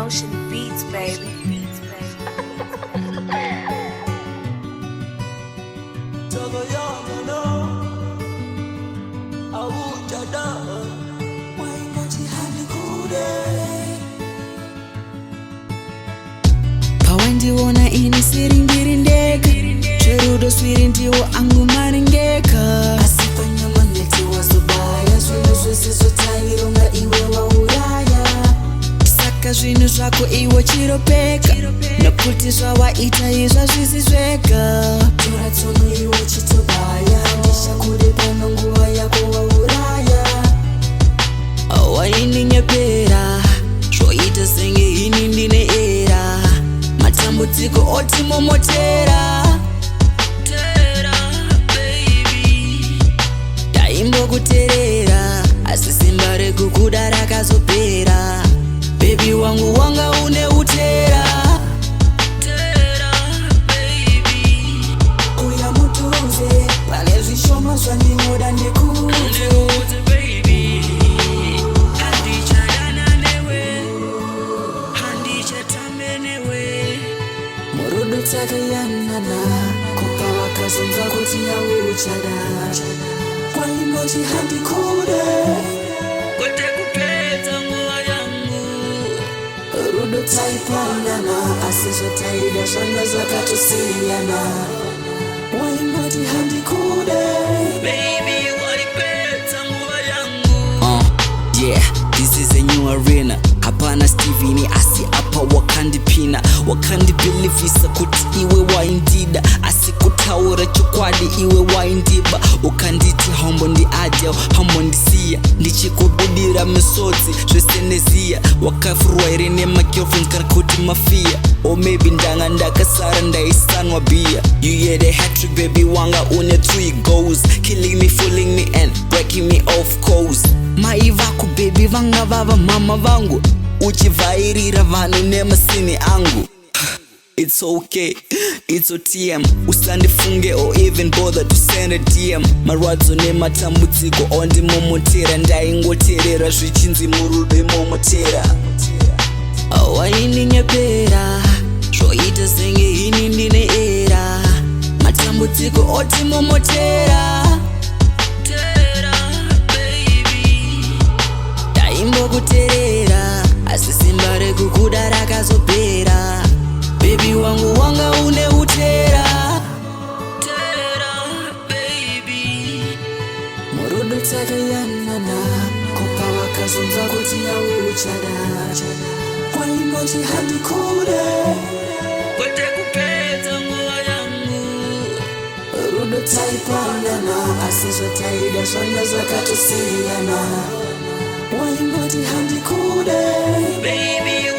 Motion Beats, baby. Pawandiona ini sirindirindeka cherudo swiri ndiwo angu maringeka asifanya maneti wazobaya zvinhu zvese zvotavironga iwe wauraya saka zvinhu zvako iwo chiropeka nokuti zvawaita izva zvisi zvega tora tsono iwo chitobaya ndichakude pano nguva yako wauraya waininyepera zvoita senge ini ndine era matambudziko otimomotera taimbokuteerera asi simba rekukuda rakazopera bebi wangu wanga une utera uya mutunze pane zvishoma zvandinoda ndekuudze murudo takayanana kupa wakazonza kuti yawe uchada kwaingoti handikude kwete kupedza nguva yangu rudo taipanana asi zvotaida zvanga zvakatosiyana waingoti handikude baby waipedza nguva yangu yeah, this is a new arena hapana Steveni asi apa wakandipina wakandibelivisa kuti iwe waindida asi kutaura chokwadi iwe waindiba ukanditi haumbondiadya haumbondisiya ndichikubudira misodzi zveseneziya wakafurwa here nemagirlfriend kana kuti mafiya or maybe ndanga ndakasara ndaisanwa bia you had a hat-trick baby wanga une 3 goals killing me fooling me and breaking me off course mai vako baby vanga vava mama vangu uchivhairira vanhu nemasini angu it's okay, it's OTM usandifunge or even bother to send a DM marwadzo nematambudziko ondimomotera ndaingoteerera zvichinzi murudo imomotera waininyepera zvoita senge ini ndine era matambudziko otimomotera taimbokuteerera asi simba rekukuda rakazopera bebi wangu wanga une utera murudo takayanana kupa wakazonza kuti yawe uchada kwaingoti handikude kwete kupedza nguva yangu rudo taipanana asi zvotaida zvanga zvakatosiyana waingoti handikude baby